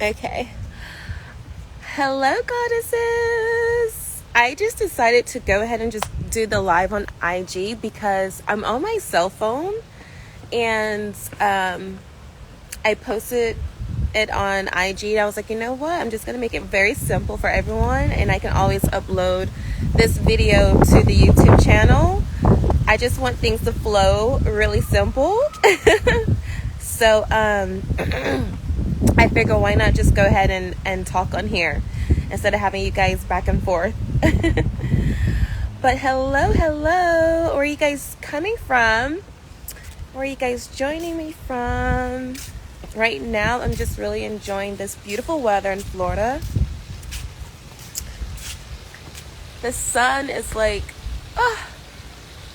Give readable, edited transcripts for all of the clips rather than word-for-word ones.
Okay. Hello, goddesses. I just decided to go ahead and just do the live on IG because I'm on my cell phone and I posted it on IG. And I was like, you know what? I'm just going to make it very simple for everyone, and I can always upload this video to the YouTube channel. I just want things to flow really simple. So, I figure why not just go ahead and talk on here instead of having you guys back and forth. But hello. Where are you guys coming from? Where are you guys joining me from? Right now, I'm just really enjoying this beautiful weather in Florida. The sun is like,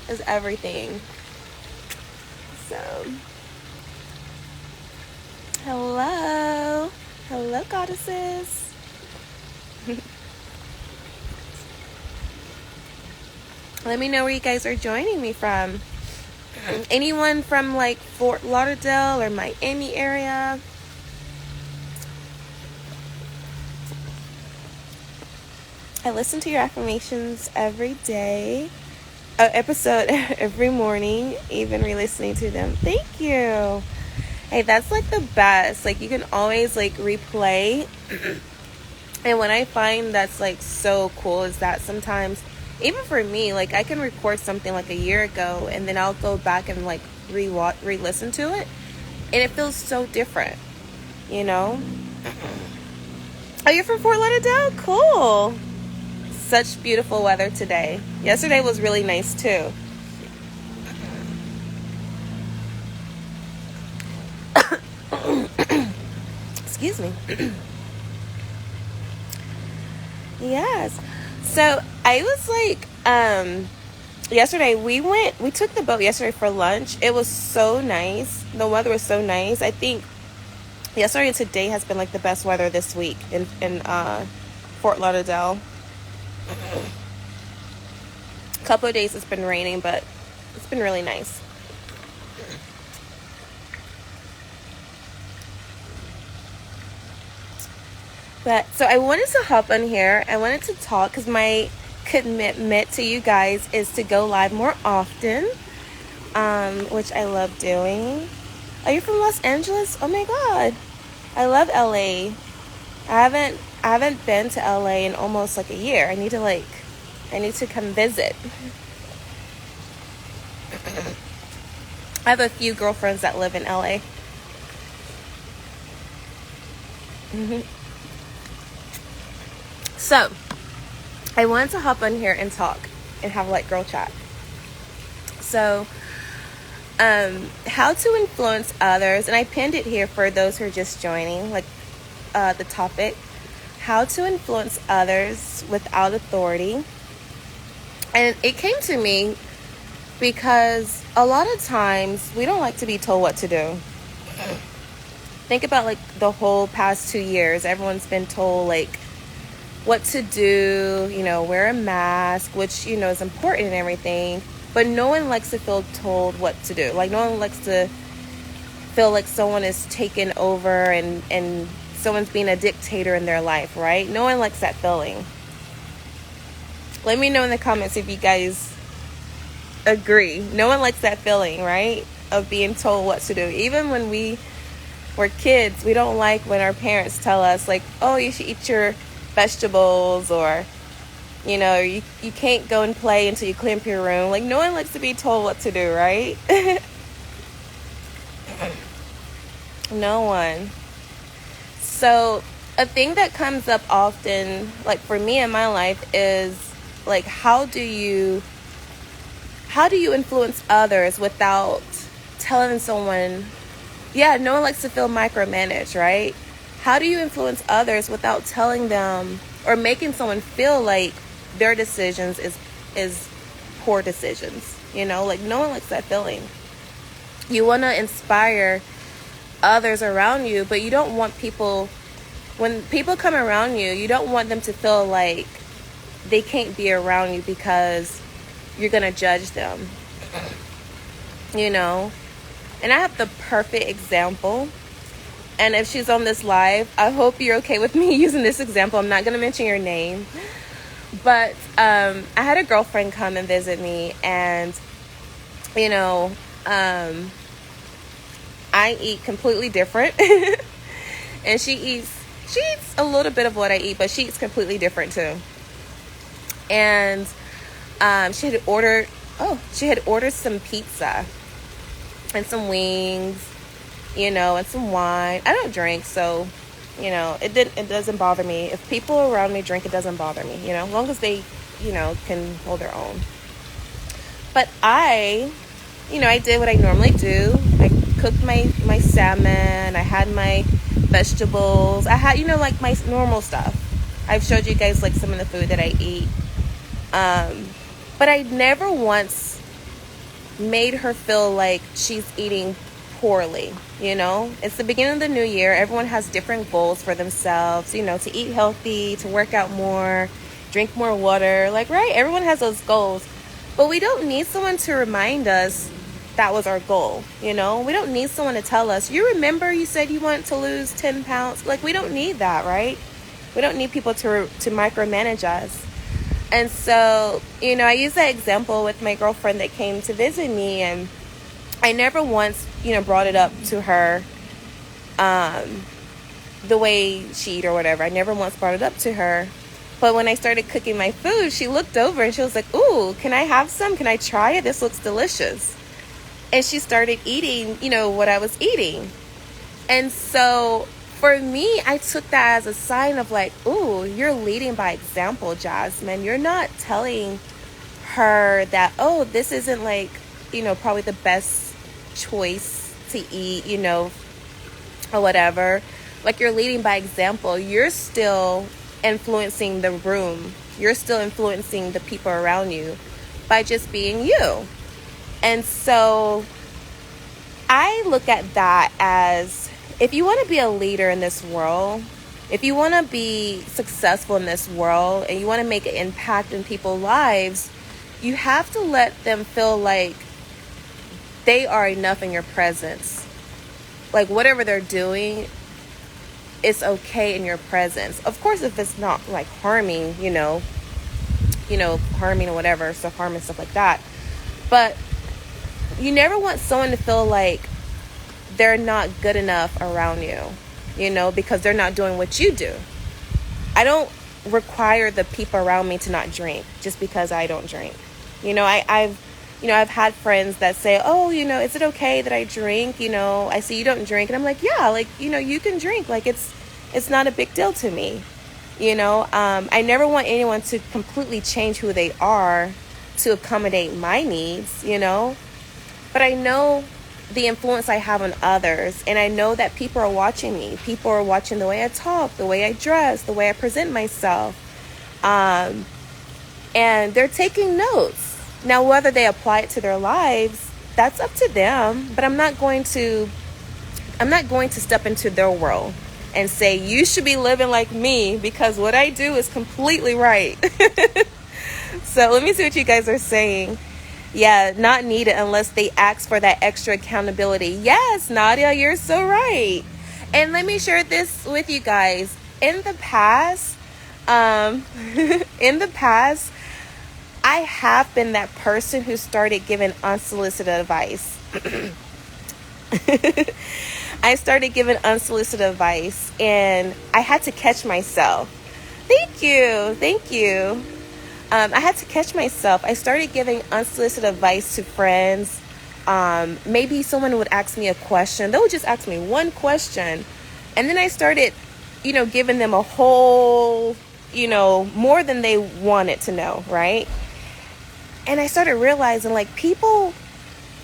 is everything. So, hello, goddesses. Let me know where you guys are joining me from. Anyone from like Fort Lauderdale or Miami area? I listen to your affirmations every day. Episode every morning, even re-listening to them. Thank you. Hey, that's like the best. Like, you can always like replay. And what I find that's like so cool is that sometimes, even for me, like I can record something like a year ago and then I'll go back and like re-listen to it, and it feels so different, you know? Oh, you're from Fort Lauderdale? Cool. Such beautiful weather today. Yesterday was really nice too. Excuse me. Yes. So I was like, yesterday we took the boat yesterday for lunch. It was so nice. The weather was so nice. I think yesterday and today has been like the best weather this week in Fort Lauderdale. A couple of days it's been raining, but it's been really nice. But so I wanted to hop on here. I wanted to talk because my commitment to you guys is to go live more often, which I love doing. Are you from Los Angeles? Oh my god, I love LA. I haven't been to LA in almost like a year. I need to come visit. I have a few girlfriends that live in LA. So, I wanted to hop on here and talk and have like girl chat. So, how to influence others, and I pinned it here for those who are just joining, like the topic, how to influence others without authority. And it came to me because a lot of times we don't like to be told what to do. Think about like the whole past 2 years, everyone's been told like what to do, you know, wear a mask, which, you know, is important and everything, but no one likes to feel told what to do. Like, no one likes to feel like someone is taken over and someone's being a dictator in their life, right? No one likes that feeling. Let me know in the comments if you guys agree. No one likes that feeling, right? Of being told what to do. Even when we were kids, we don't like when our parents tell us like, oh, you should eat your vegetables, or, you know, you can't go and play until you clean up your room. Like, no one likes to be told what to do, right? No one. So a thing that comes up often, like for me in my life, is like, how do you influence others without telling someone? Yeah, no one likes to feel micromanaged, right? How do you influence others without telling them or making someone feel like their decisions is poor decisions? You know, like, no one likes that feeling. You want to inspire others around you, but you don't want people, when people come around you, you don't want them to feel like they can't be around you because you're going to judge them. You know? And I have the perfect example. And if she's on this live, I hope you're okay with me using this example. I'm not going to mention your name. But I had a girlfriend come and visit me, and, you know, I eat completely different. And she eats a little bit of what I eat, but she eats completely different too. And she had ordered some pizza and some wings, you know, and some wine. I don't drink, so, you know, it doesn't bother me. If people around me drink, it doesn't bother me, you know, as long as they, you know, can hold their own. But I did what I normally do. I cooked my salmon. I had my vegetables. I had, you know, like my normal stuff. I've showed you guys like some of the food that I eat. But I never once made her feel like she's eating poorly, you know? It's the beginning of the new year. Everyone has different goals for themselves, you know, to eat healthy, to work out more, drink more water. Like, right? Everyone has those goals. But we don't need someone to remind us that was our goal, you know? We don't need someone to tell us, you remember you said you want to lose 10 pounds? Like, we don't need that, right? We don't need people to micromanage us. And so, you know, I use that example with my girlfriend that came to visit me, and I never once, you know, brought it up to her the way she eat or whatever. I never once brought it up to her. But when I started cooking my food, she looked over and she was like, ooh, can I have some? Can I try it? This looks delicious. And she started eating, you know, what I was eating. And so for me, I took that as a sign of like, ooh, you're leading by example, Jasmine. You're not telling her that, oh, this isn't like, you know, probably the best choice to eat, you know, or whatever. Like, you're leading by example. You're still influencing the room. You're still influencing the people around you by just being you. And so I look at that as, if you want to be a leader in this world, if you want to be successful in this world, and you want to make an impact in people's lives, you have to let them feel like they are enough in your presence. Like, whatever they're doing, it's okay in your presence. Of course, if it's not like harming, harming or whatever, self-harm and stuff like that. But you never want someone to feel like they're not good enough around you, you know, because they're not doing what you do. I don't require the people around me to not drink just because I don't drink. You know, I've had friends that say, oh, you know, is it okay that I drink? You know, I see you don't drink. And I'm like, yeah, like, you know, you can drink. Like, it's not a big deal to me. You know, I never want anyone to completely change who they are to accommodate my needs, you know. But I know the influence I have on others, and I know that people are watching me. People are watching the way I talk, the way I dress, the way I present myself. And they're taking notes. Now, whether they apply it to their lives, that's up to them. But I'm not going to step into their world and say, you should be living like me, because what I do is completely right. So let me see what you guys are saying. Yeah, not needed unless they ask for that extra accountability. Yes, Nadia, you're so right. And let me share this with you guys. In the past, I have been that person who started giving unsolicited advice. I started giving unsolicited advice, and I had to catch myself. Thank you. I had to catch myself. I started giving unsolicited advice to friends. Maybe someone would ask me a question. They would just ask me one question. And then I started, you know, giving them a whole, you know, more than they wanted to know, right? And I started realizing, like, people,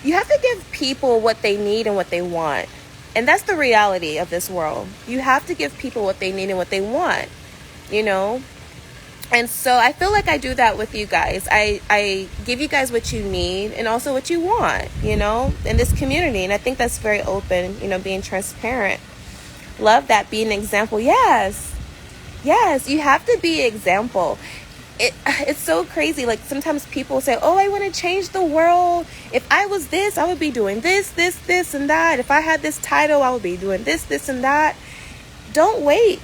you have to give people what they need and what they want. And that's the reality of this world. You have to give people what they need and what they want, you know? And so I feel like I do that with you guys. I give you guys what you need and also what you want, you know, in this community. And I think that's very open, you know, being transparent. Love that. Be an example. Yes, you have to be an example. it's so crazy. Like sometimes people say, oh, I want to change the world. If I was this, I would be doing this and that. If I had this title, I would be doing this and that. Don't wait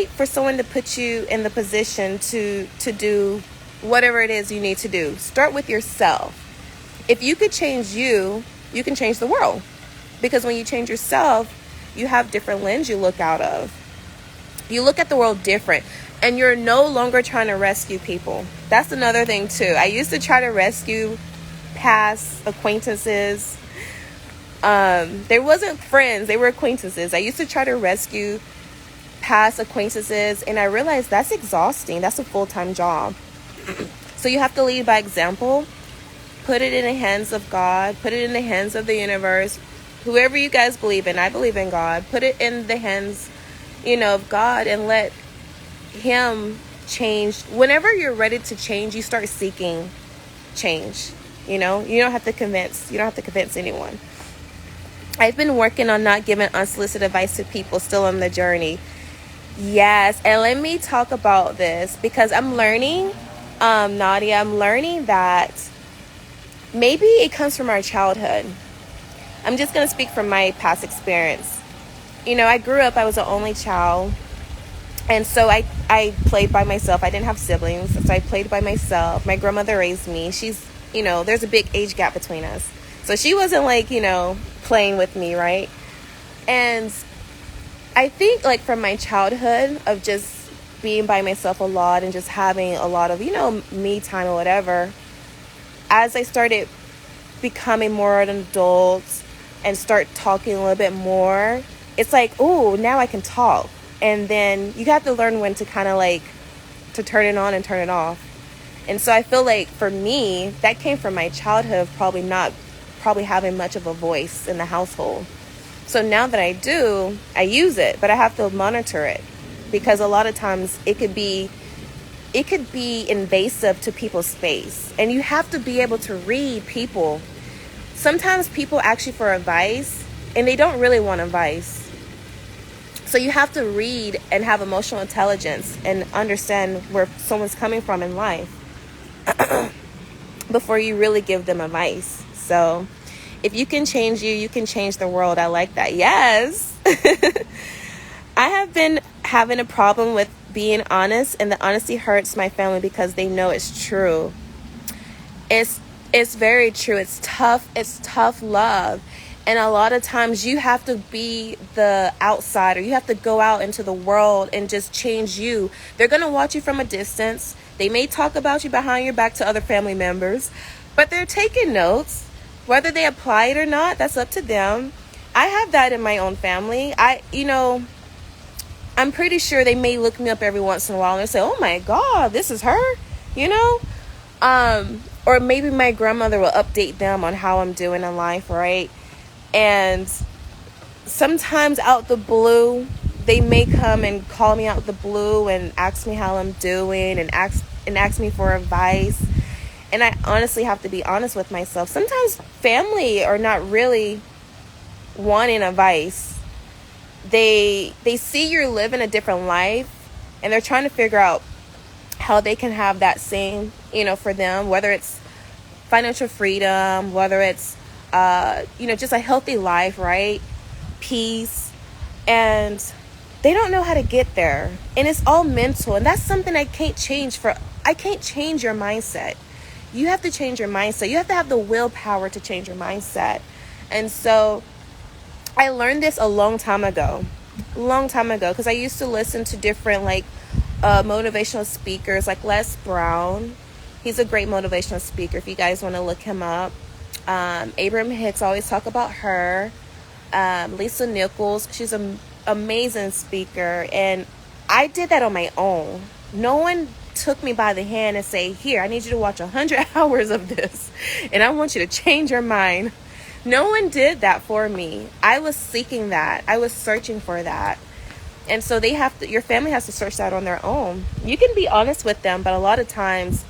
for someone to put you in the position to do whatever it is you need to do. Start with yourself. If you could change you can change the world, because when you change yourself, you have different lens you look out of. You look at the world different. And you're no longer trying to rescue people. That's another thing too. I used to try to rescue past acquaintances. They wasn't friends, they were acquaintances. I used to try to rescue past acquaintances, and I realized that's exhausting. That's a full-time job. So you have to lead by example. Put it in the hands of God. Put it in the hands of the universe. Whoever you guys believe in. I believe in God. Put it in the hands, of God, and let Him change. Whenever you're ready to change, you start seeking change. You don't have to convince anyone. I've been working on not giving unsolicited advice to people still on the journey. Yes, and let me talk about this, because I'm learning, Nadia, I'm learning that maybe it comes from our childhood. I'm just going to speak from my past experience. I grew up, I was an only child. And so I played by myself. I didn't have siblings, so I played by myself. My grandmother raised me. She's, there's a big age gap between us. So she wasn't like, playing with me, right? And I think like from my childhood of just being by myself a lot and just having a lot of, me time or whatever, as I started becoming more an adult and start talking a little bit more, it's like, oh, now I can talk. And then you have to learn when to kind of like to turn it on and turn it off. And so I feel like for me, that came from my childhood of probably having much of a voice in the household. So now that I do, I use it, but I have to monitor it, because a lot of times it could be invasive to people's space. And you have to be able to read people. Sometimes people ask you for advice and they don't really want advice. So you have to read and have emotional intelligence and understand where someone's coming from in life before you really give them advice. So if you can change you can change the world. I like that. Yes. I have been having a problem with being honest, and the honesty hurts my family because they know it's true. It's very true. It's tough love. And a lot of times you have to be the outsider. You have to go out into the world and just change you. They're going to watch you from a distance. They may talk about you behind your back to other family members, but they're taking notes. Whether they apply it or not, that's up to them. I have that in my own family. I'm pretty sure they may look me up every once in a while and say, oh my God, this is her, or maybe my grandmother will update them on how I'm doing in life, right? And sometimes out the blue, they may come and call me out the blue and ask me how I'm doing and ask me for advice. And I honestly have to be honest with myself. Sometimes family are not really wanting advice. They see you're living a different life, and they're trying to figure out how they can have that same, for them, whether it's financial freedom, whether it's just a healthy life, right? Peace. And they don't know how to get there. And it's all mental. And that's something I can't change your mindset. You have to change your mindset. You have to have the willpower to change your mindset. And so I learned this a long time ago, because I used to listen to different motivational speakers like Les Brown. He's a great motivational speaker if you guys want to look him up. Abraham Hicks, I always talk about her. Lisa Nichols, she's an amazing speaker. And I did that on my own. No one took me by the hand and say, here, I need you to watch 100 hours of this, and I want you to change your mind. No one did that for me. I was seeking that. I was searching for that. And so your family has to search that on their own. You can be honest with them, but a lot of times,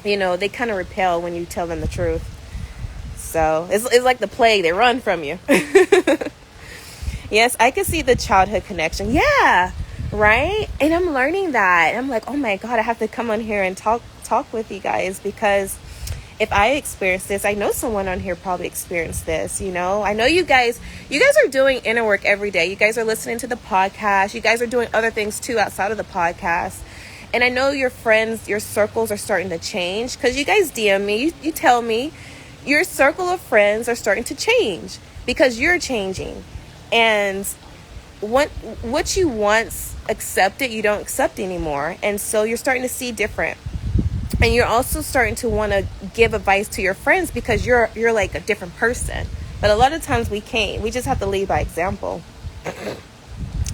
they kind of repel when you tell them the truth. So it's like the plague. They run from you. Yes, I can see the childhood connection. Yeah. Right? And I'm learning that. And I'm like, oh my God, I have to come on here and talk with you guys, because if I experience this, I know someone on here probably experienced this, you know? I know you guys are doing inner work every day. You guys are listening to the podcast. You guys are doing other things too outside of the podcast. And I know your friends, your circles are starting to change, because you guys DM me, you tell me your circle of friends are starting to change because you're changing. And what you once accepted, you don't accept anymore. And so you're starting to see different. And you're also starting to want to give advice to your friends because you're like a different person. But a lot of times we can't. We just have to lead by example.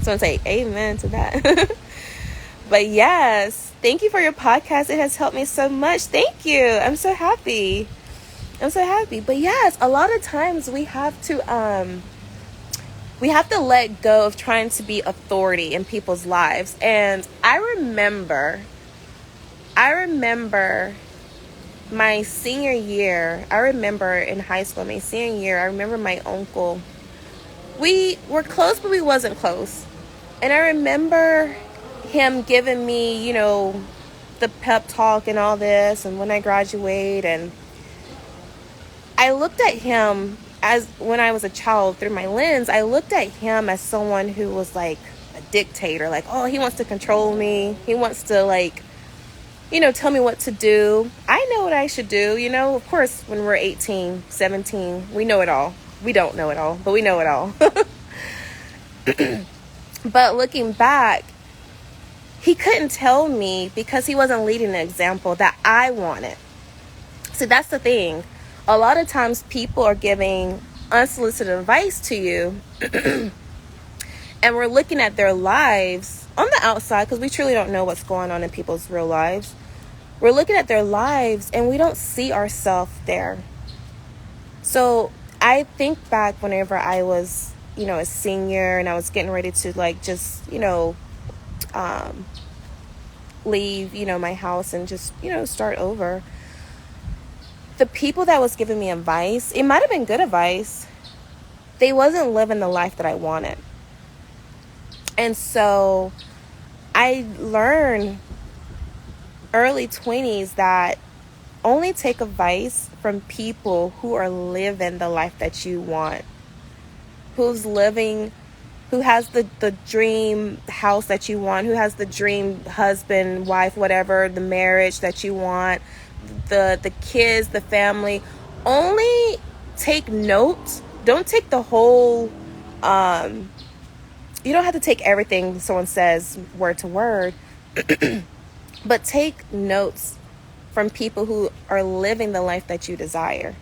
So I'm saying amen to that. But yes, thank you for your podcast. It has helped me so much. Thank you. I'm so happy. But yes, a lot of times we have to let go of trying to be authority in people's lives. And I remember my senior year. I remember in high school, my senior year, I remember my uncle. We were close, but we wasn't close. And I remember him giving me, you know, the pep talk and all this, and when I graduate. And I looked at him as, when I was a child, through my lens, I looked at him as someone who was like a dictator. Like, oh, he wants to control me. He wants to, like, you know, tell me what to do. I know what I should do. You know, of course, when we're 18, 17, we know it all. We don't know it all, but we know it all. But looking back, he couldn't tell me because he wasn't leading the example that I wanted. So that's the thing. A lot of times people are giving unsolicited advice to you and we're looking at their lives on the outside, because we truly don't know what's going on in people's real lives. We're looking at their lives and we don't see ourselves there. So I think back whenever I was, you know, a senior and I was getting ready to, like, just, you know, leave, you know, my house and just, you know, start over. The people that was giving me advice, it might have been good advice. They wasn't living the life that I wanted. And so I learned early 20s that only take advice from people who are living the life that you want. Who has the dream house that you want, who has the dream husband, wife, whatever, the marriage that you want, the kids, the family. Only take notes. Don't take the whole, you don't have to take everything someone says word to word, but take notes from people who are living the life that you desire.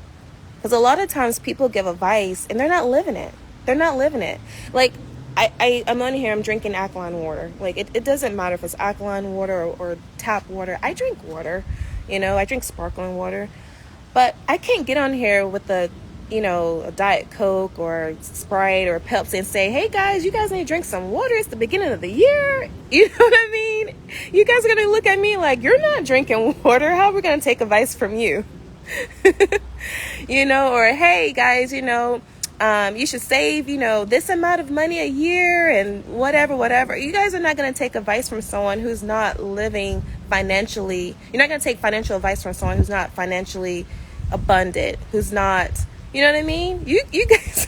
Because a lot of times people give advice and they're not living it. Like, I'm on here, I'm drinking alkaline water. Like, it doesn't matter if it's alkaline water or tap water. I drink water, you know, I drink sparkling water. But I can't get on here with a Diet Coke or Sprite or Pepsi and say, hey guys, you guys need to drink some water. It's the beginning of the year. You know what I mean? You guys are going to look at me like, you're not drinking water. How are we going to take advice from you? You know, or hey guys, you know, you should save, you know, this amount of money a year and whatever. You guys are not going to take advice from someone who's not living financially. You're not going to take financial advice from someone who's not financially abundant, who's not, you know what I mean? You guys,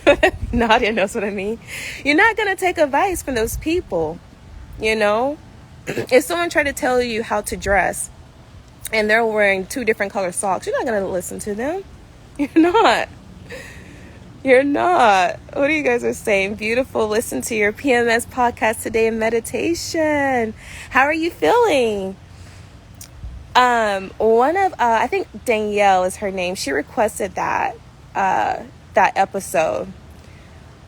Nadia knows what I mean. You're not going to take advice from those people, you know? If someone tried to tell you how to dress and they're wearing 2 different color socks, you're not going to listen to them. You're not. What are you guys are saying? Beautiful. Listen to your PMS podcast today in meditation. How are you feeling? I think Danielle is her name. She requested that episode.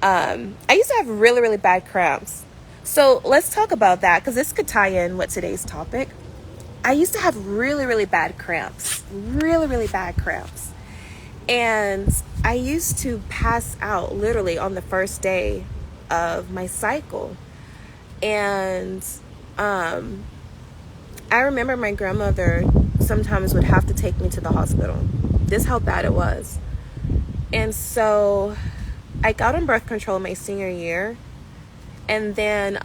I used to have really, really bad cramps. So let's talk about that, because this could tie in with today's topic. I used to have really, really bad cramps. Really, really bad cramps. And I used to pass out literally on the first day of my cycle. And I remember my grandmother sometimes would have to take me to the hospital. This is how bad it was. And so I got on birth control my senior year. And then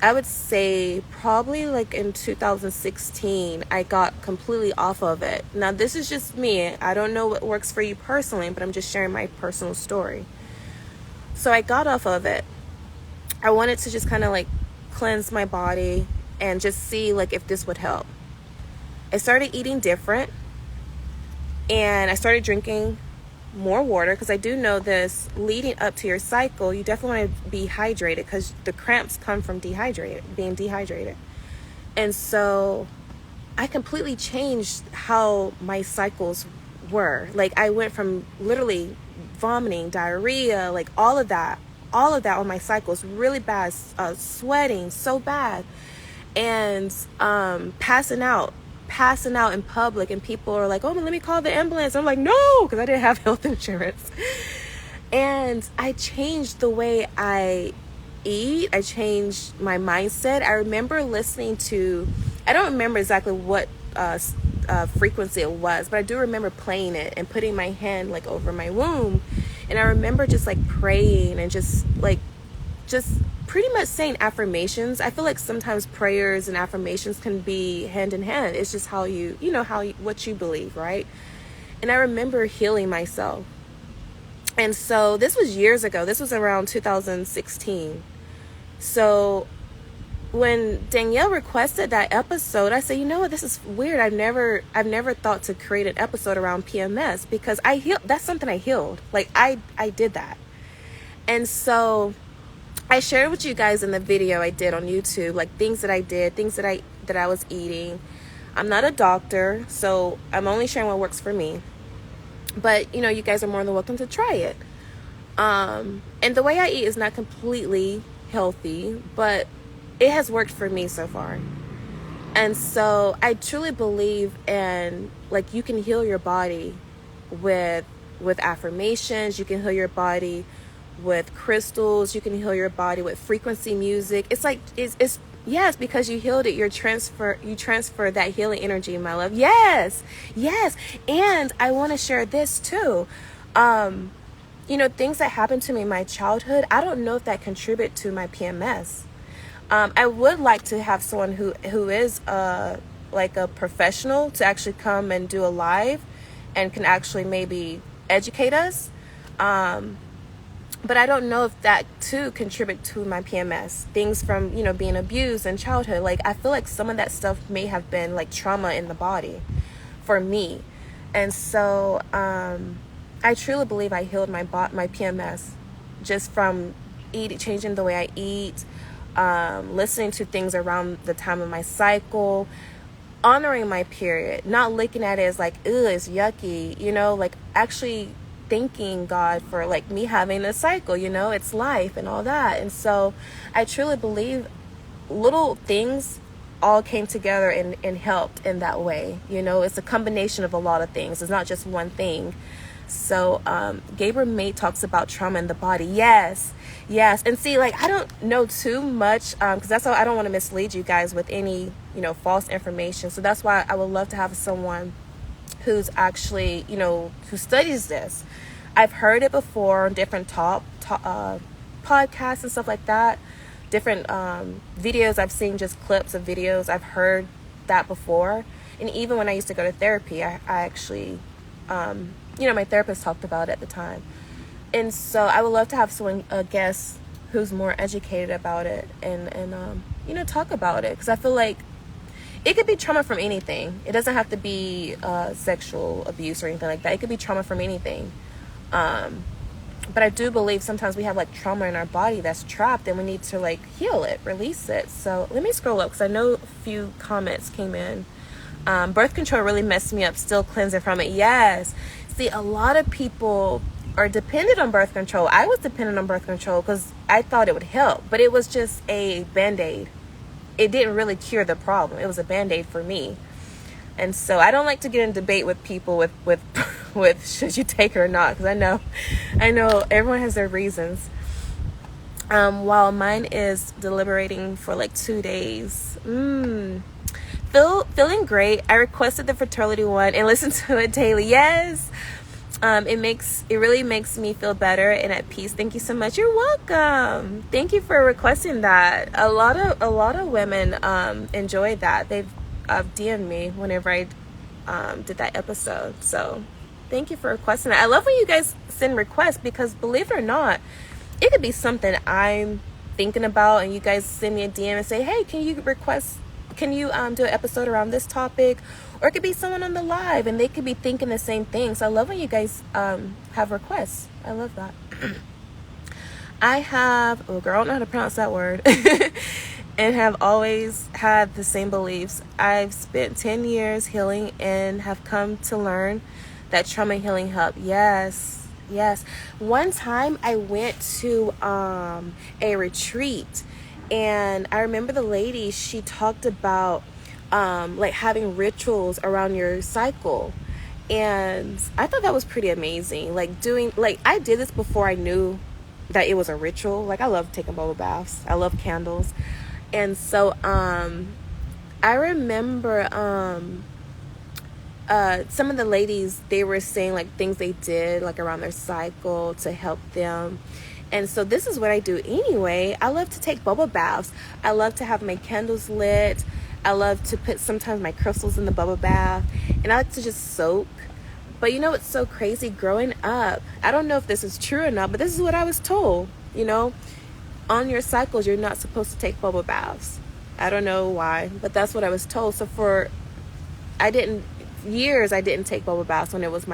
I would say probably like in 2016, I got completely off of it. Now, this is just me. I don't know what works for you personally, but I'm just sharing my personal story. So I got off of it. I wanted to just kind of like cleanse my body and just see like if this would help. I started eating different, and I started drinking more water, because I do know this, leading up to your cycle, you definitely want to be hydrated, because the cramps come from being dehydrated. And so I completely changed how my cycles were. Like, I went from literally vomiting, diarrhea, like all of that on my cycles, really bad, sweating so bad, and passing out in public, and people are like, oh, let me call the ambulance. I'm like, no, because I didn't have health insurance. And I changed the way I eat. I changed my mindset. I remember listening to, I don't remember exactly what frequency it was, but I do remember playing it and putting my hand like over my womb. And I remember just like praying and just pretty much saying affirmations. I feel like sometimes prayers and affirmations can be hand in hand. It's just how what you believe, right? And I remember healing myself. And so this was years ago. This was around 2016. So when Danielle requested that episode, I said, you know what, this is weird. I've never thought to create an episode around PMS, because I healed. That's something I healed. Like I did that. And so I shared with you guys in the video I did on YouTube, like things that I did, things that I was eating. I'm not a doctor, so I'm only sharing what works for me. But, you guys are more than welcome to try it. And the way I eat is not completely healthy, but it has worked for me so far. And so I truly believe in, like, you can heal your body with affirmations. You can heal your body with crystals. You can heal your body with frequency music. It's like, it's yes, because you healed it. You transfer that healing energy, my love. Yes. And I want to share this too. Things that happened to me in my childhood, I don't know if that contribute to my PMS. I would like to have someone who is like a professional to actually come and do a live and can actually maybe educate us. But I don't know if that too contribute to my PMS. Things from, being abused in childhood. Like, I feel like some of that stuff may have been like trauma in the body for me. And so I truly believe I healed my PMS just from changing the way I eat, listening to things around the time of my cycle, honoring my period, not looking at it as like, ew, it's yucky, like actually thanking God for like me having a cycle, it's life and all that. And so I truly believe little things all came together and helped in that way. It's a combination of a lot of things. It's not just one thing. So Gabriel May talks about trauma in the body. Yes. And see, like, I don't know too much because that's how I don't want to mislead you guys with any, false information. So that's why I would love to have someone who's actually, who studies this. I've heard it before on different podcasts and stuff like that. Different videos. I've seen just clips of videos. I've heard that before. And even when I used to go to therapy, I actually, my therapist talked about it at the time. And so I would love to have someone, a guest, who's more educated about it and talk about it. Because I feel like it could be trauma from anything. It doesn't have to be sexual abuse or anything like that. It could be trauma from anything. But I do believe sometimes we have like trauma in our body that's trapped and we need to like heal it, release it. So let me scroll up because I know a few comments came in. Birth control really messed me up, still cleansing from it. Yes. See, a lot of people are dependent on birth control. I was dependent on birth control because I thought it would help, but it was just a Band-Aid. It didn't really cure the problem. It was a Band-Aid for me. And so I don't like to get in debate with people with should you take it or not, because I know everyone has their reasons. While mine is deliberating for like 2 days. Feeling great. I requested the fertility one and listened to it daily. Yes. It really makes me feel better and at peace. Thank you so much. You're welcome. Thank you for requesting that. A lot of women enjoyed that. They've DM'd me whenever I did that episode. So thank you for requesting that. I love when you guys send requests, because believe it or not, it could be something I'm thinking about and you guys send me a DM and say, hey, can you do an episode around this topic? Or it could be someone on the live and they could be thinking the same thing. So I love when you guys have requests. I love that. I have, oh girl, I don't know how to pronounce that word. And have always had the same beliefs. I've spent 10 years healing and have come to learn that trauma healing help. Yes. One time I went to a retreat, and I remember the lady, she talked about like having rituals around your cycle. And I thought that was pretty amazing. Like I did this before I knew that it was a ritual. Like I love taking bubble baths. I love candles. And so I remember some of the ladies, they were saying like things they did like around their cycle to help them. And so this is what I do anyway. I love to take bubble baths. I love to have my candles lit. I love to put sometimes my crystals in the bubble bath. And I like to just soak. But you know what's so crazy? Growing up, I don't know if this is true or not, but this is what I was told. You know, on your cycles, you're not supposed to take bubble baths. I don't know why, but that's what I was told. So I didn't take bubble baths when it was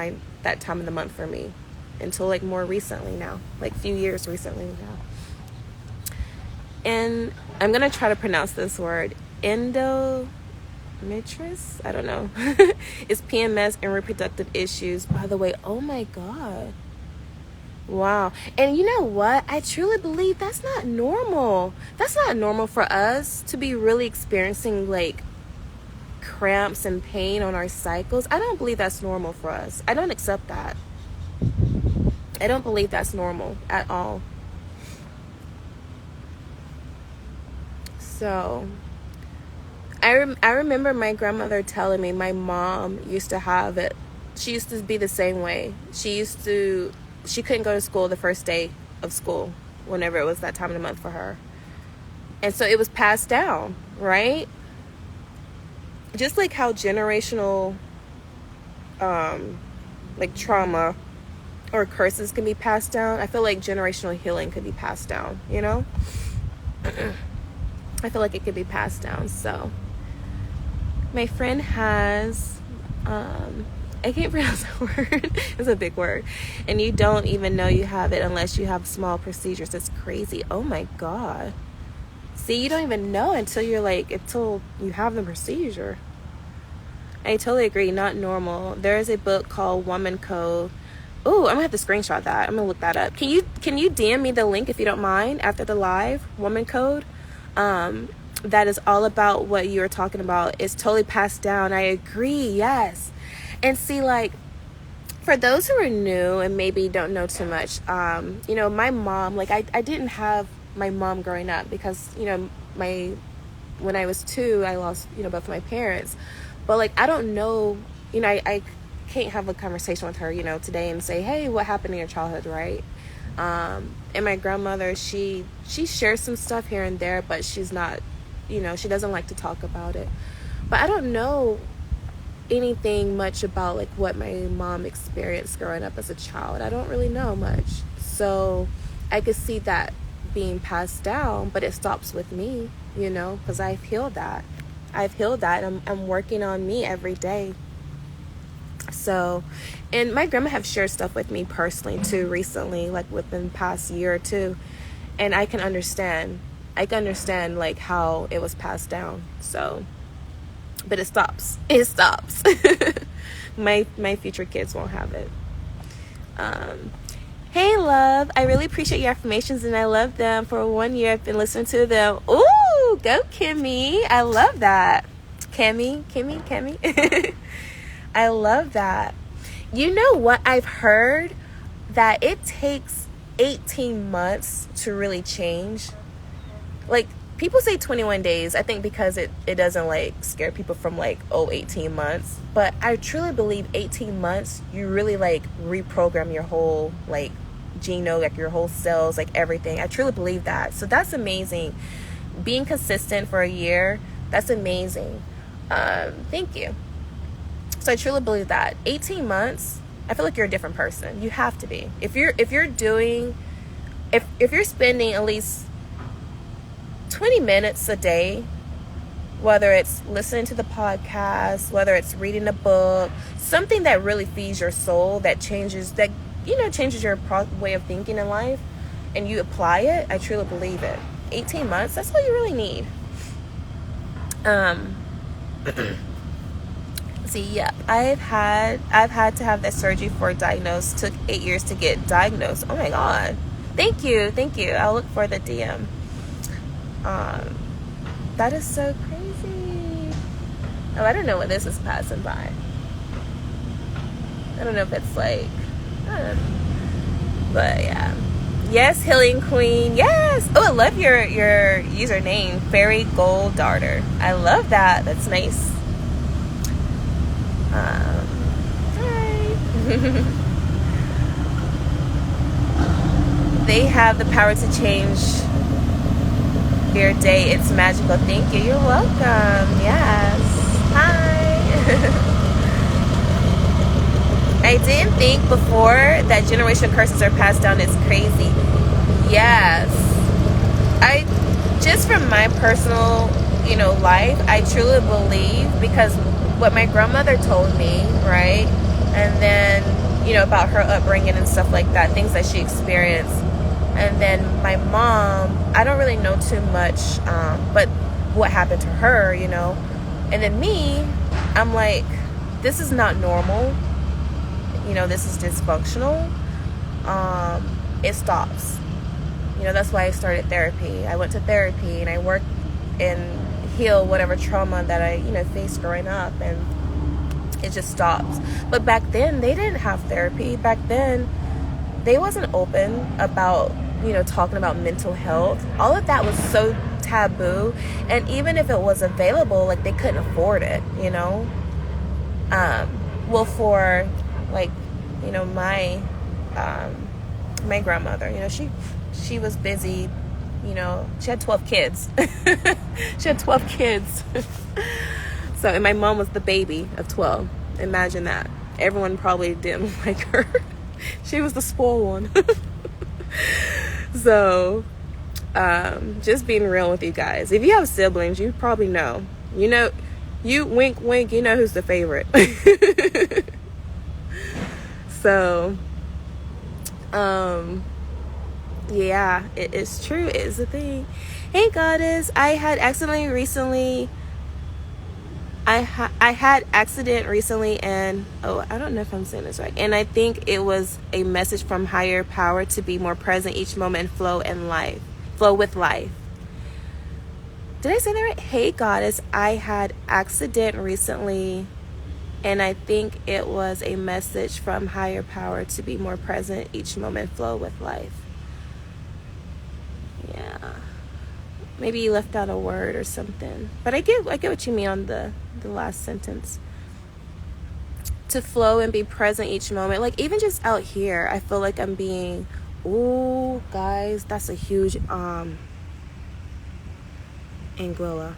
that time of the month for me, until like more recently now, like few years recently now. And I'm gonna try to pronounce this word, endometriosis. I don't know. It's PMS and reproductive issues. By the way, oh my God. Wow. And you know what? I truly believe that's not normal. That's not normal for us to be really experiencing like cramps and pain on our cycles. I don't believe that's normal for us. I don't accept that. I don't believe that's normal at all. So I remember my grandmother telling me my mom used to have it. She used to be the same way. She couldn't go to school the first day of school whenever it was that time of the month for her. And so it was passed down, right? Just like how generational like trauma or curses can be passed down, I feel like generational healing could be passed down, you know? I feel like it could be passed down. So my friend has I can't pronounce that word. It's a big word. And you don't even know you have it unless you have small procedures. It's crazy. Oh my God. See, you don't even know until you have the procedure. I totally agree. Not normal. There is a book called Woman Code. Oh, I'm gonna have to screenshot that. I'm gonna look that up. Can you DM me the link if you don't mind after the live? Woman Code. That is all about what you were talking about. It's totally passed down. I agree. Yes. And see, like, for those who are new and maybe don't know too much, you know, my mom, like, I didn't have my mom growing up because, you know, when I was 2, I lost, you know, both of my parents. But, like, I don't know, you know, I can't have a conversation with her, you know, today and say, hey, what happened in your childhood, right? And my grandmother, she shares some stuff here and there, but she's not, you know, she doesn't like to talk about it. But I don't know anything much about like what my mom experienced growing up as a child. I don't really know much. So I could see that being passed down, but it stops with me, you know, because I've healed that. And I'm working on me every day. So, and my grandma have shared stuff with me personally too recently, like within the past year or two. And I can understand like how it was passed down. So, but it stops. My future kids won't have it. Hey love, I really appreciate your affirmations and I love them. For 1 year I've been listening to them. Ooh, go Kimmy. I love that. Kimmy. I love that. You know what? I've heard that it takes 18 months to really change. Like, people say 21 days, I think because it doesn't like scare people from like 18 months, but I truly believe 18 months you really like reprogram your whole like genome, like your whole cells, like everything. I truly believe that. So that's amazing. Being consistent for a year, that's amazing. Thank you. So I truly believe that 18 months, I feel like you're a different person. You have to be. If you're spending at least 20 minutes a day, whether it's listening to the podcast, whether it's reading a book, something that really feeds your soul, that changes your way of thinking in life, and you apply it, I truly believe it. 18 months, that's all you really need. See, yeah, I've had to have that surgery for diagnosed. Took 8 years to get diagnosed. Oh my God. Thank you. I'll look for the DM. That is so crazy. Oh, I don't know what this is passing by. I don't know if it's like, but yeah. Yes, Healing Queen. Yes. Oh, I love your username, Fairy Gold Darter. I love that. That's nice. Hi. They have the power to change your day. It's magical. Thank you. You're welcome. Yes. Hi. I didn't think before that generational curses are passed down. It's crazy. Yes. Just from my personal, life, I truly believe, because what my grandmother told me, right? And then, about her upbringing and stuff like that, things that she experienced. And then my mom, I don't really know too much, but what happened to her, And then me, I'm like, this is not normal. This is dysfunctional. It stops. That's why I started therapy. I went to therapy and I worked and healed whatever trauma that I, faced growing up, and it just stops. But back then, they didn't have therapy. Back then, they wasn't open about, talking about mental health. All of that was so taboo. And even if it was available, like, they couldn't afford it, Well, for, like, my grandmother, she was busy, she had 12 kids. She had 12 kids. So, and my mom was the baby of 12. Imagine that. Everyone probably didn't like her. She was the spoiled one. So, just being real with you guys. If you have siblings, you probably know. You wink, wink, you know who's the favorite. So, yeah, it is true. It is a thing. Hey, Goddess. I had accident recently, and I don't know if I'm saying this right. And I think it was a message from higher power to be more present each moment and flow with life. Did I say that right? Hey, Goddess. I had accident recently, and I think it was a message from higher power to be more present each moment and flow with life. Yeah. Maybe you left out a word or something. But I get what you mean on the last sentence. To flow and be present each moment. Like, even just out here, I feel like I'm being... Ooh, guys, that's a huge... Anguilla.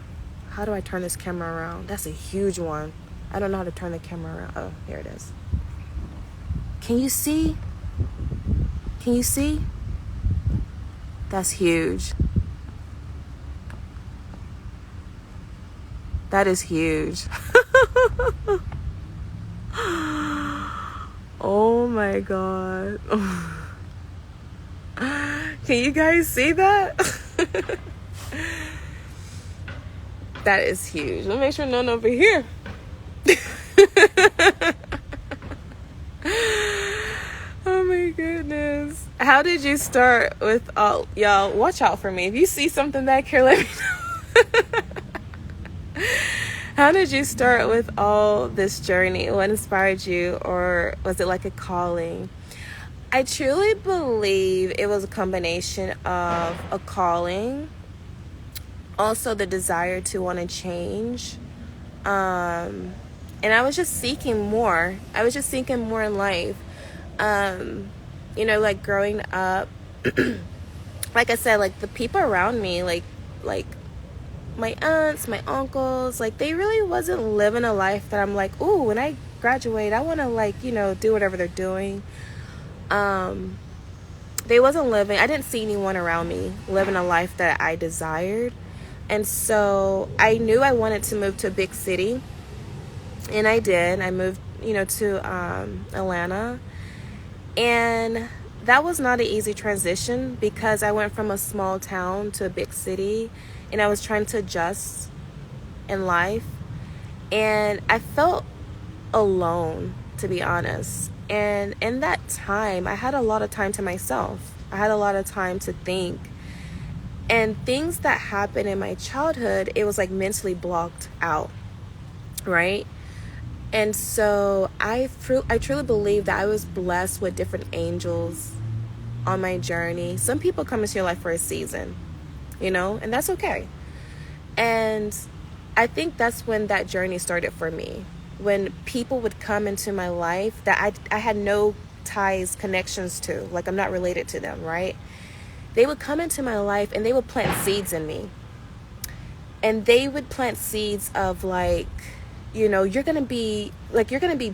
How do I turn this camera around? That's a huge one. I don't know how to turn the camera around. Oh, here it is. Can you see? That's huge. That is huge. Oh my God. Can you guys see that? That is huge. Let me make sure none over here. Oh my goodness. How did you start with all... Y'all, watch out for me. If you see something back here, let me know. How did you start with all this journey? What inspired you? Or was it like a calling? I truly believe it was a combination of a calling also the desire to want to change. And I was just seeking more. I was just seeking more in life. Like growing up, like I said, like the people around me, like my aunts, my uncles, like they really wasn't living a life that I'm like, ooh, when I graduate, I want to like, do whatever they're doing. They wasn't living, I didn't see anyone around me living a life that I desired. And so I knew I wanted to move to a big city. And I did. I moved, to Atlanta. And that was not an easy transition because I went from a small town to a big city. And I was trying to adjust in life. And I felt alone, to be honest. And in that time, I had a lot of time to myself. I had a lot of time to think. And things that happened in my childhood, it was like mentally blocked out, right? And so I truly believe that I was blessed with different angels on my journey. Some people come into your life for a season, and that's okay. And I think that's when that journey started for me. When people would come into my life that I had no ties, connections to, like I'm not related to them, right? They would come into my life and they would plant seeds in me. And they would plant seeds of like, you're going to be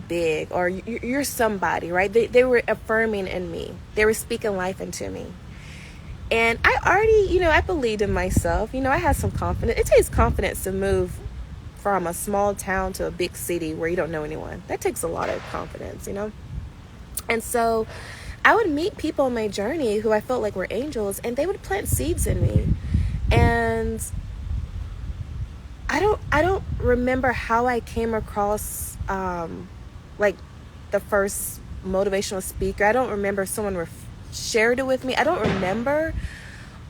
big, or you're somebody, right? They were affirming in me. They were speaking life into me. And I already, I believed in myself. I had some confidence. It takes confidence to move from a small town to a big city where you don't know anyone. That takes a lot of confidence, And so I would meet people on my journey who I felt like were angels, and they would plant seeds in me. And I don't remember how I came across like the first motivational speaker. I don't remember if someone shared it with me. I don't remember,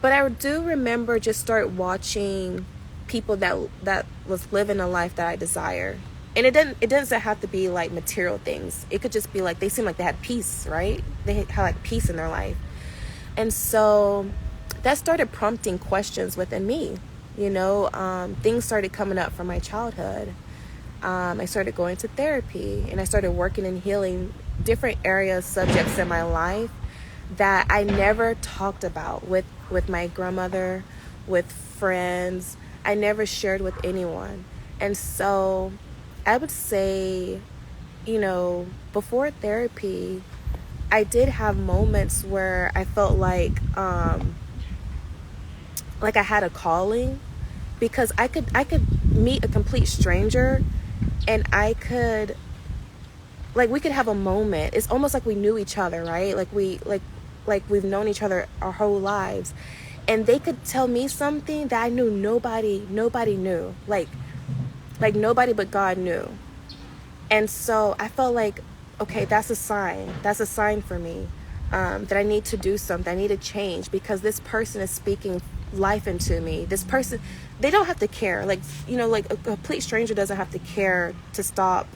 but I do remember just start watching people that was living a life that I desire. And it doesn't have to be like material things. It could just be like they seem like they had peace, right? They had like peace in their life. And so that started prompting questions within me. Things started coming up from my childhood. I started going to therapy, and I started working and healing different areas, subjects in my life that I never talked about with my grandmother, with friends. I never shared with anyone. And so I would say, before therapy, I did have moments where I felt like I had a calling, because I could meet a complete stranger, and I could, like, we could have a moment. It's almost like we knew each other, right? Like we've known each other our whole lives, and they could tell me something that I knew nobody knew, like nobody but God knew. And so I felt like, okay, that's a sign for me, that I need to do something. I need to change, because this person is speaking life into me. This person, they don't have to care, like a complete stranger doesn't have to care to stop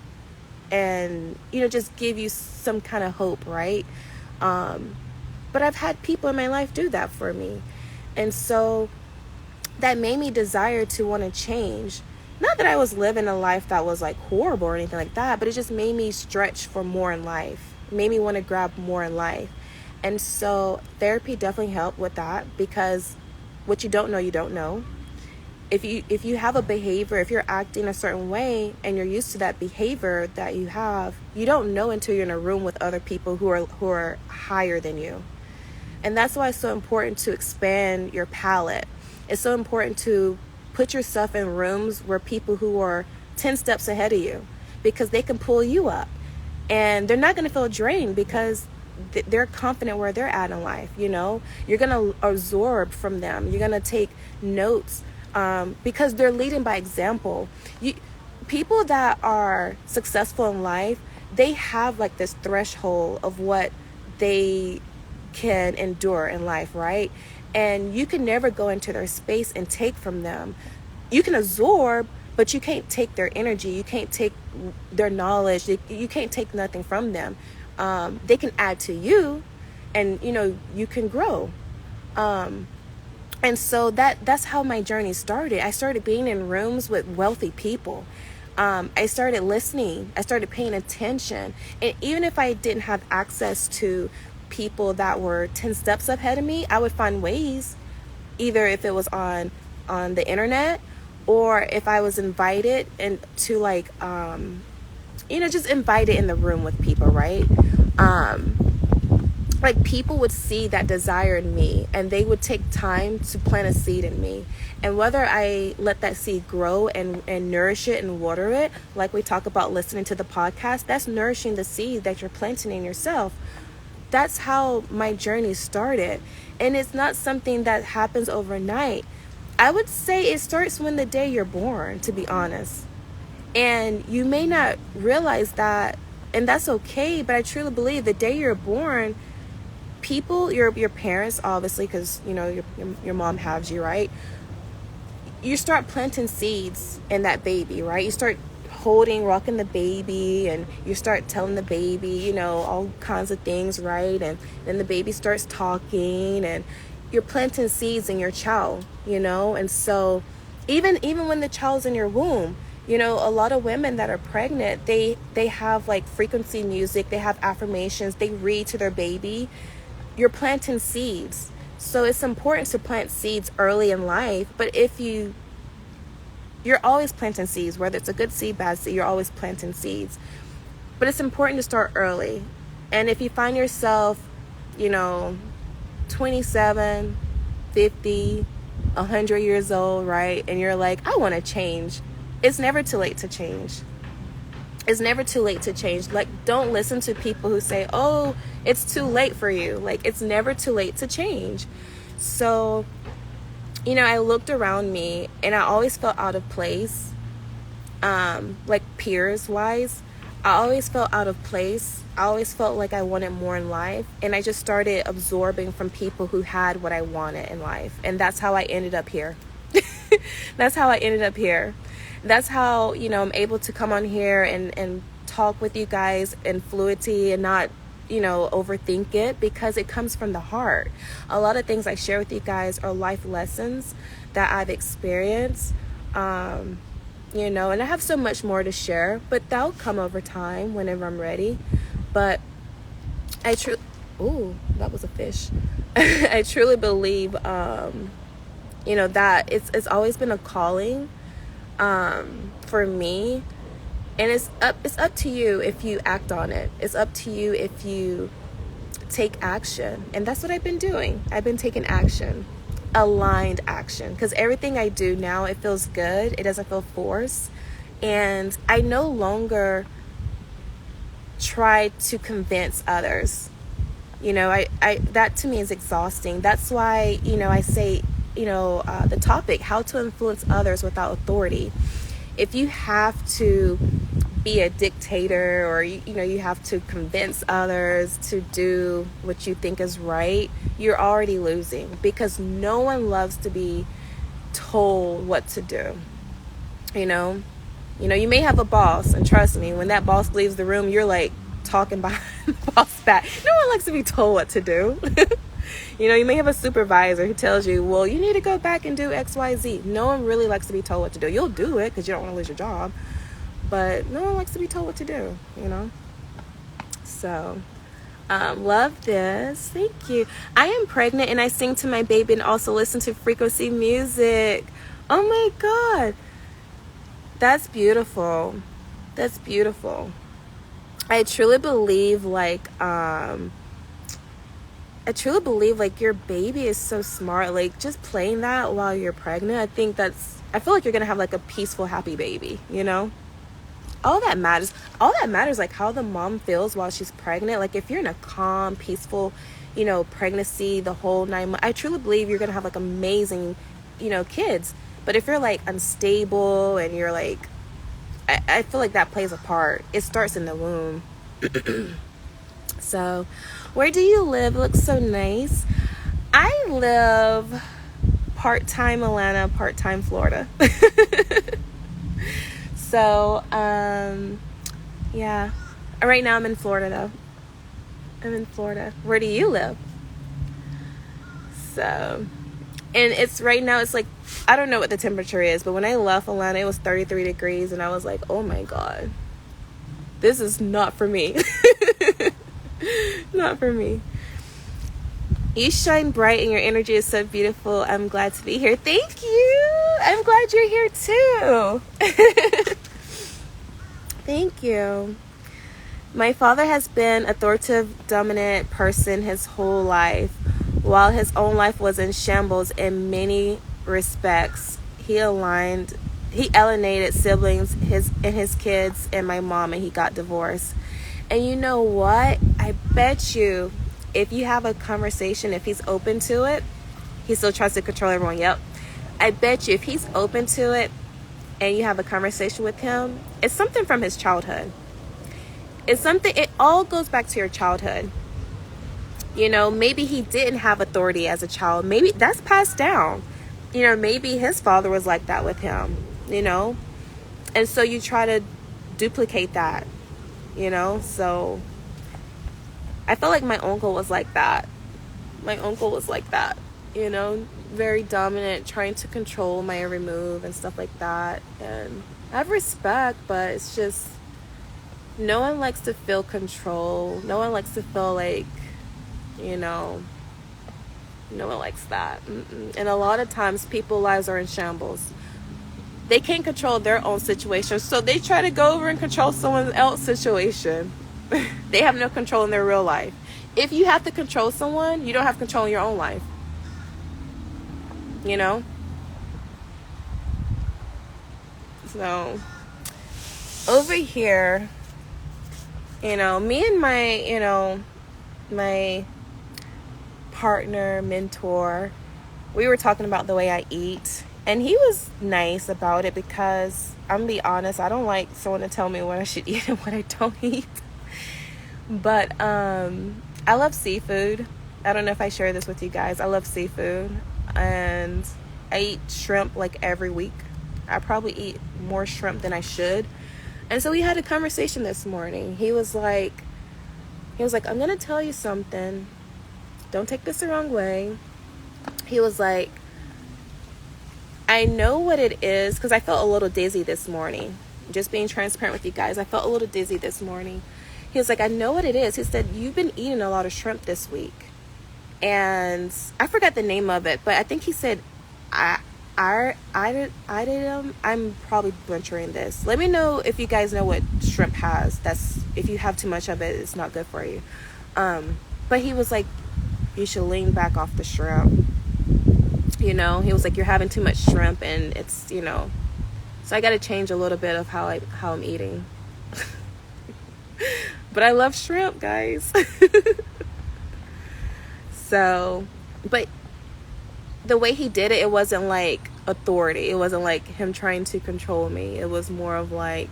and just give you some kind of hope, right? But I've had people in my life do that for me, and so that made me desire to want to change. Not that I was living a life that was like horrible or anything like that, but it just made me stretch for more in life. It made me want to grab more in life. And so therapy definitely helped with that, because what you don't know, you don't know. If you have a behavior, if you're acting a certain way and you're used to that behavior that you have, you don't know until you're in a room with other people who are higher than you. And that's why it's so important to expand your palette. It's so important to put yourself in rooms where people who are 10 steps ahead of you, because they can pull you up, and they're not going to feel drained because they're confident where they're at in life. You're going to absorb from them. You're going to take notes, because they're leading by example. People that are successful in life, they have like this threshold of what they can endure in life, right? And you can never go into their space and take from them. You can absorb, but you can't take their energy. You can't take their knowledge. You can't take nothing from them. They can add to you, and you can grow. And And so that's how my journey started. I started being in rooms with wealthy people. I started listening. I started paying attention. And even if I didn't have access to people that were 10 steps ahead of me, I would find ways, either if it was on the internet, or if I was invited and to like just invited in the room with people, right? Like people would see that desire in me, and they would take time to plant a seed in me. And whether I let that seed grow and nourish it and water it, like we talk about listening to the podcast, that's nourishing the seed that you're planting in yourself. That's how my journey started. And it's not something that happens overnight. I would say it starts when the day you're born, to be honest. And you may not realize that, and that's okay, but I truly believe the day you're born, people, your parents, obviously, because your mom has you, right? You start planting seeds in that baby, right? You start rocking the baby, and you start telling the baby, all kinds of things, right? And then the baby starts talking, and you're planting seeds in your child, and so even when the child's in your womb, a lot of women that are pregnant, they have like frequency music, they have affirmations, they read to their baby. You're planting seeds. So it's important to plant seeds early in life. But if you're always planting seeds, whether it's a good seed, bad seed, you're always planting seeds. But it's important to start early. And if you find yourself, 27, 50, 100 years old, right? And you're like, I want to change. It's never too late to change. It's never too late to change. Like, don't listen to people who say, oh, it's too late for you. Like, it's never too late to change. So, I looked around me, and I always felt out of place. Like peers wise, I always felt out of place. I always felt like I wanted more in life. And I just started absorbing from people who had what I wanted in life. And that's how I ended up here. That's how I ended up here. That's how, I'm able to come on here and talk with you guys in fluidity and not, overthink it, because it comes from the heart. A lot of things I share with you guys are life lessons that I've experienced, and I have so much more to share, but that'll come over time whenever I'm ready. But ooh, that was a fish. I truly believe, that it's always been a calling for me, and it's up to you if you act on it. It's up to you if you take action. And that's what I've been doing. I've been taking action, aligned action, because everything I do now, it feels good. It doesn't feel forced. And I no longer try to convince others. I that to me is exhausting. That's why, I say, the topic, how to influence others without authority. If you have to be a dictator, or you have to convince others to do what you think is right, you're already losing, because no one loves to be told what to do. You may have a boss, and trust me, when that boss leaves the room, you're like talking behind the boss back. No one likes to be told what to do. You may have a supervisor who tells you, well, you need to go back and do X, Y, Z. No one really likes to be told what to do. You'll do it because you don't want to lose your job, but no one likes to be told what to do, So, love this. Thank you. I am pregnant, and I sing to my baby and also listen to frequency music. Oh my God. That's beautiful. That's beautiful. I truly believe your baby is so smart. Like, just playing that while you're pregnant, I feel like you're gonna have like a peaceful, happy baby, all that matters like how the mom feels while she's pregnant. Like, if you're in a calm, peaceful, pregnancy, the whole 9 months, I truly believe you're gonna have like amazing, kids. But if you're like unstable and you're like, I feel like that plays a part. It starts in the womb. So, where do you live? It looks so nice. I live part-time Atlanta, part-time Florida. So, yeah. Right now I'm in Florida, though. I'm in Florida. Where do you live? So, And it's right now, it's like, I don't know what the temperature is, but when I left Atlanta, it was 33 degrees, and I was like, oh my God, this is not for me. Not for me. You shine bright and your energy is so beautiful. I'm glad to be here. Thank you. I'm glad you're here too. Thank you. My father has been authoritative, dominant person his whole life. While his own life was in shambles in many respects, he alienated siblings, his kids, and my mom, and he got divorced. And you know what? I bet you, if you have a conversation, if he's open to it, he still tries to control everyone. Yep. I bet you, if he's open to it, and you have a conversation with him, it's something from his childhood. It's something. It all goes back to your childhood. You know, maybe he didn't have authority as a child. Maybe that's passed down. You know, maybe his father was like that with him, you know? And so you try to duplicate that, you know? So I feel like my uncle was like that. My uncle was like that, you know? Very dominant, trying to control my every move and stuff like that. And I have respect, but it's just, no one likes to feel control. No one likes to feel like, you know, no one likes that. And a lot of times people's lives are in shambles. They can't control their own situation, so they try to go over and control someone else's situation. They have no control in their real life. If you have to control someone, you don't have control in your own life. You know? So, over here, you know, me and my partner, mentor, we were talking about the way I eat, and he was nice about it, because I'm gonna be honest, I don't like someone to tell me what I should eat and what I don't eat. But I love seafood. I don't know if I share this with you guys. I love seafood, and I eat shrimp like every week. I probably eat more shrimp than I should. And so we had a conversation this morning. He was like, I'm gonna tell you something. Don't take this the wrong way. He was like, I know what it is, because I felt a little dizzy this morning. Just being transparent with you guys, I felt a little dizzy this morning. He was like, I know what it is. He said, you've been eating a lot of shrimp this week. And I forgot the name of it, but I think he said, I'm probably butchering this. Let me know if you guys know what shrimp has. That's, if you have too much of it, it's not good for you. But he was like, you should lean back off the shrimp. You know, he was like, you're having too much shrimp, and it's, you know, so I got to change a little bit of how I'm eating. But I love shrimp, guys. So, but the way he did it, it wasn't like authority. It wasn't like him trying to control me. It was more of like,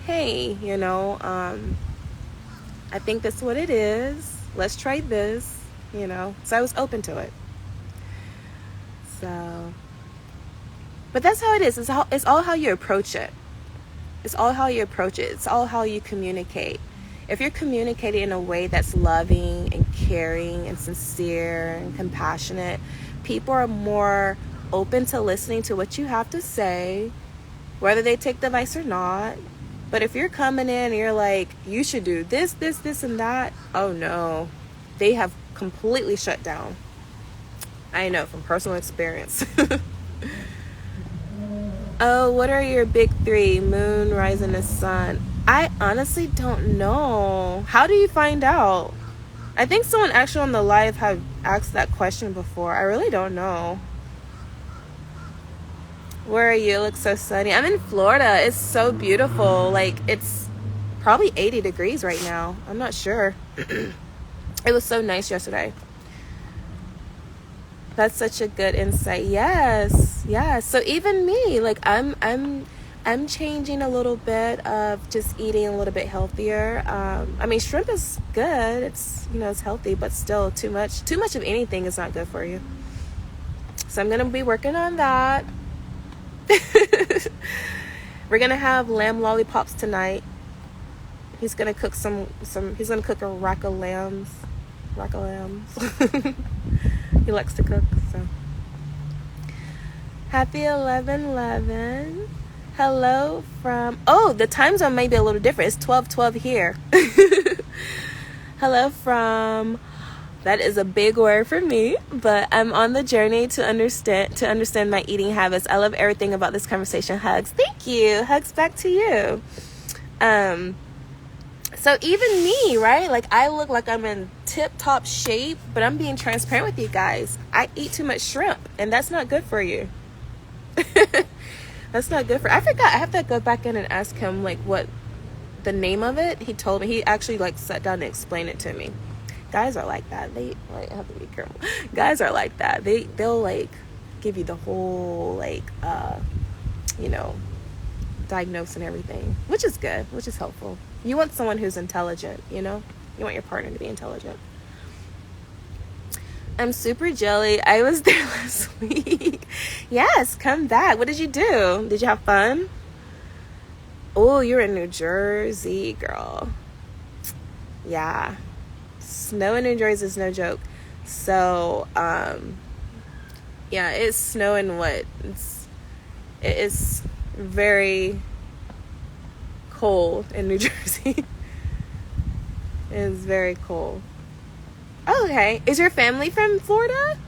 hey, you know, I think that's what it is. Let's try this, you know. So I was open to it. So, but that's how it is. It's all how you approach it. It's all how you approach it. It's all how you communicate. If you're communicating in a way that's loving and caring and sincere and compassionate, people are more open to listening to what you have to say, whether they take the advice or not. But if you're coming in and you're like, you should do this, this, this, and that, oh no, they have completely shut down. I know from personal experience. Oh, what are your big three? Moon, rising, and sun. I honestly don't know. How do you find out? I think someone actually on the live have asked that question before. I really don't know. Where are you? It looks so sunny. I'm in Florida. It's so beautiful. Like, it's probably 80 degrees right now. I'm not sure. It was so nice yesterday. That's such a good insight. Yes. So even me, like, I'm changing a little bit of just eating a little bit healthier. I mean, shrimp is good. It's, you know, it's healthy, but still too much of anything is not good for you. So I'm gonna be working on that. We're gonna have lamb lollipops tonight. He's gonna cook he's gonna cook a rack of lambs. He likes to cook, so Happy 11/11. Hello from... Oh, the time zone may be a little different. It's 12/12 here. Hello from... That is a big word for me, but I'm on the journey to understand my eating habits. I love everything about this conversation. Hugs. Thank you. Hugs back to you. So even me, right? Like, I look like I'm in tip-top shape, but I'm being transparent with you guys. I eat too much shrimp, and that's not good for you. That's not good for... I forgot. I have to go back in and ask him, like, what the name of it. He told me. He actually, like, sat down and explained it to me. Guys are like that. They, like, have to be careful. Guys are like that. They'll, like, give you the whole, like, diagnose and everything, which is good, which is helpful. You want someone who's intelligent, you know? You want your partner to be intelligent. I'm super jelly. I was there last week. Yes, come back. What did you do? Did you have fun? Oh, you're in New Jersey, girl. Yeah. Snow in New Jersey is no joke. So, yeah, it's snowing what? It is very cold in New Jersey. It is very cold. Okay. Is your family from Florida?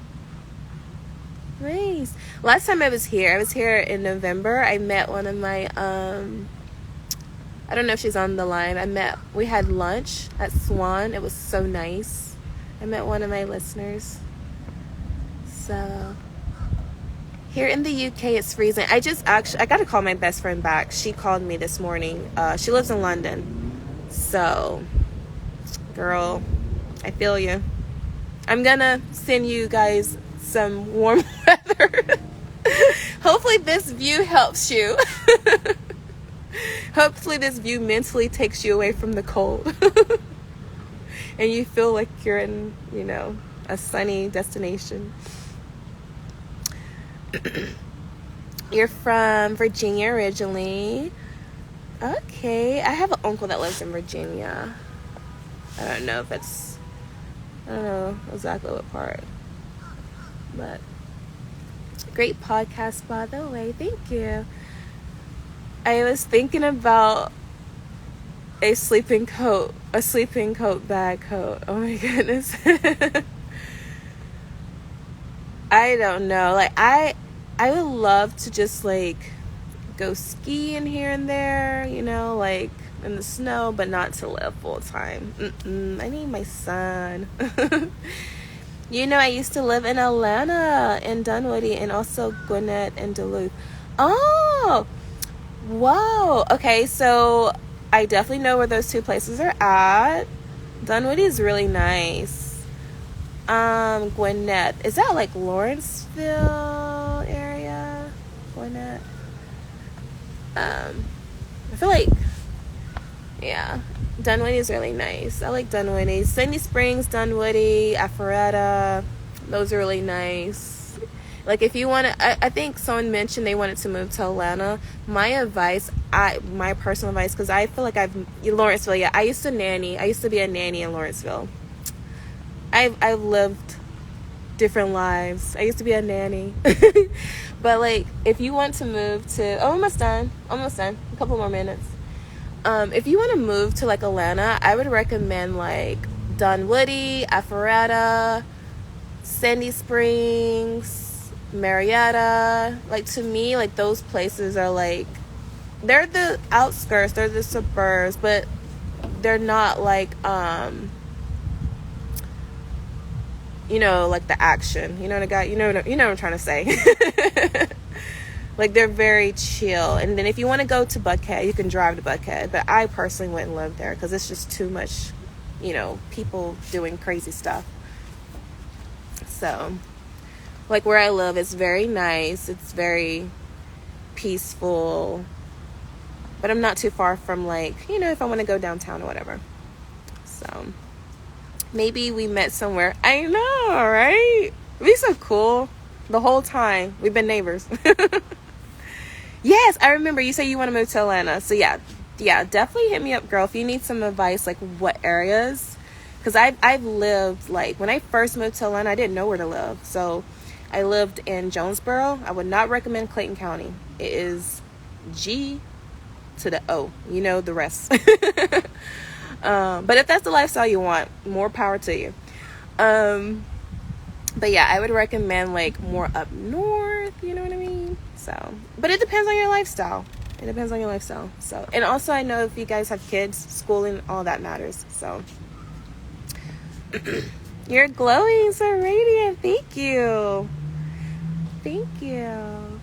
Nice. Last time I was here in November. I met one of my, I don't know if she's on the line. We had lunch at Swan. It was so nice. I met one of my listeners. So, here in the UK, it's freezing. I got to call my best friend back. She called me this morning. She lives in London. So, girl, I feel you. I'm gonna send you guys some warm weather. Hopefully this view helps you. Hopefully this view mentally takes you away from the cold. And you feel like you're in, a sunny destination. You're from Virginia originally. Okay. I have an uncle that lives in Virginia. I don't know exactly what part. But great podcast, by the way. Thank you. I was thinking about a sleeping coat bag coat. Oh my goodness. I don't know. Like, I would love to just, like, go skiing here and there, like in the snow, but not to live full time. I need my son. I used to live in Atlanta and Dunwoody and also Gwinnett and Duluth. Oh, whoa. Okay, so I definitely know where those two places are at. Dunwoody is really nice. Gwinnett, is that like Lawrenceville area? Gwinnett. I feel like, yeah, Dunwoody is really nice. I like Dunwoody. Sandy Springs, Dunwoody, Alpharetta, those are really nice. Like, if you want to, I think someone mentioned they wanted to move to Atlanta. My personal advice, because I feel like Lawrenceville, yeah, I used to be a nanny in Lawrenceville. I've lived different lives. I used to be a nanny. But, like, if you want to move to... Oh, almost done. A couple more minutes. If you want to move to, like, Atlanta, I would recommend, like, Dunwoody, Alpharetta, Sandy Springs, Marietta. Like, to me, like, those places are, like... They're the outskirts. They're the suburbs. But they're not, like, like the action, you know what I'm trying to say. Like, they're very chill. And then if you want to go to Buckhead, you can drive to Buckhead, but I personally wouldn't live there because it's just too much, people doing crazy stuff. So, like, where I live, it's very nice, it's very peaceful, but I'm not too far from, like, if I want to go downtown or whatever. So maybe we met somewhere. I know, right? It'd be so cool. The whole time we've been neighbors. Yes, I remember you said you want to move to Atlanta. So yeah, definitely hit me up, girl, if you need some advice, like what areas. Because I've lived, like, when I first moved to Atlanta, I didn't know where to live. So I lived in Jonesboro. I would not recommend Clayton County. It is G to the O. You know the rest. But if that's the lifestyle you want, more power to you. But yeah, I would recommend like more up north, you know what I mean? So, but it depends on your lifestyle. It depends on your lifestyle. So, and also I know if you guys have kids, schooling, all that matters. So, you're glowing, so radiant. Thank you. Thank you.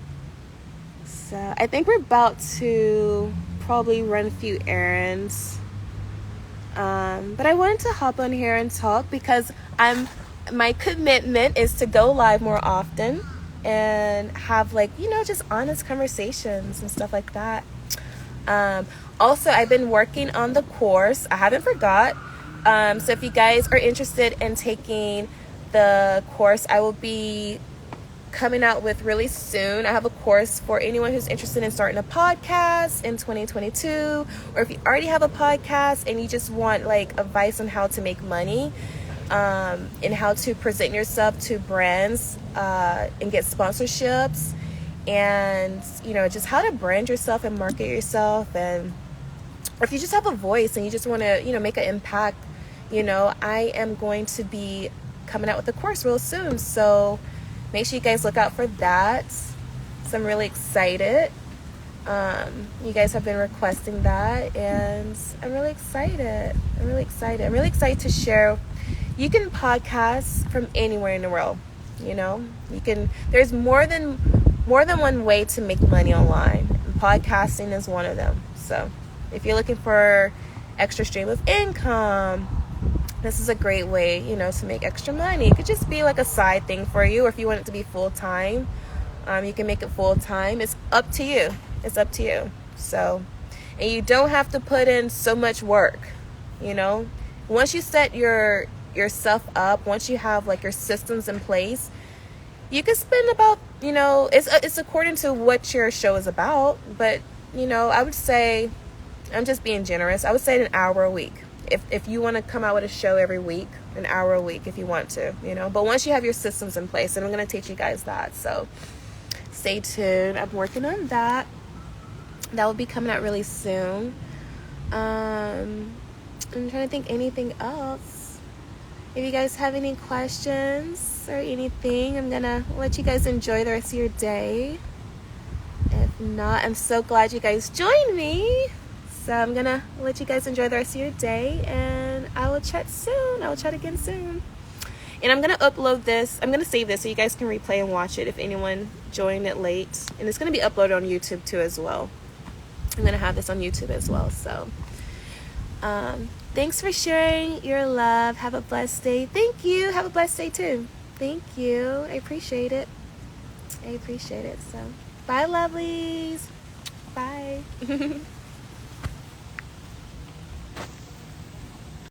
So, I think we're about to probably run a few errands. But I wanted to hop on here and talk because my commitment is to go live more often and have like, just honest conversations and stuff like that. Also, I've been working on the course. I haven't forgot. So if you guys are interested in taking the course, I will be coming out with really soon. I have a course for anyone who's interested in starting a podcast in 2022, or if you already have a podcast and you just want like advice on how to make money, and how to present yourself to brands, and get sponsorships, and just how to brand yourself and market yourself, and or if you just have a voice and you just want to make an impact, I am going to be coming out with a course real soon, so make sure you guys look out for that. So I'm really excited. You guys have been requesting that, and I'm really excited. I'm really excited to share. You can podcast from anywhere in the world. You can. There's more than one way to make money online. And podcasting is one of them. So if you're looking for extra stream of income, this is a great way, to make extra money. It could just be like a side thing for you, or if you want it to be full time, you can make it full time. It's up to you. So, and you don't have to put in so much work. Once you set yourself up, once you have like your systems in place, you can spend about, it's according to what your show is about. But I would say, I'm just being generous, I would say an hour a week. If you want to come out with a show every week, an hour a week if you want to, But once you have your systems in place, and I'm going to teach you guys that. So stay tuned. I'm working on that. That will be coming out really soon. I'm trying to think anything else. If you guys have any questions or anything, I'm going to let you guys enjoy the rest of your day. If not, I'm so glad you guys joined me. So I'm going to let you guys enjoy the rest of your day, and I will chat soon. I will chat again soon. And I'm going to upload this. I'm going to save this so you guys can replay and watch it if anyone joined it late. And it's going to be uploaded on YouTube too as well. I'm going to have this on YouTube as well. So thanks for sharing your love. Have a blessed day. Thank you. Have a blessed day too. Thank you. I appreciate it. So bye, lovelies. Bye.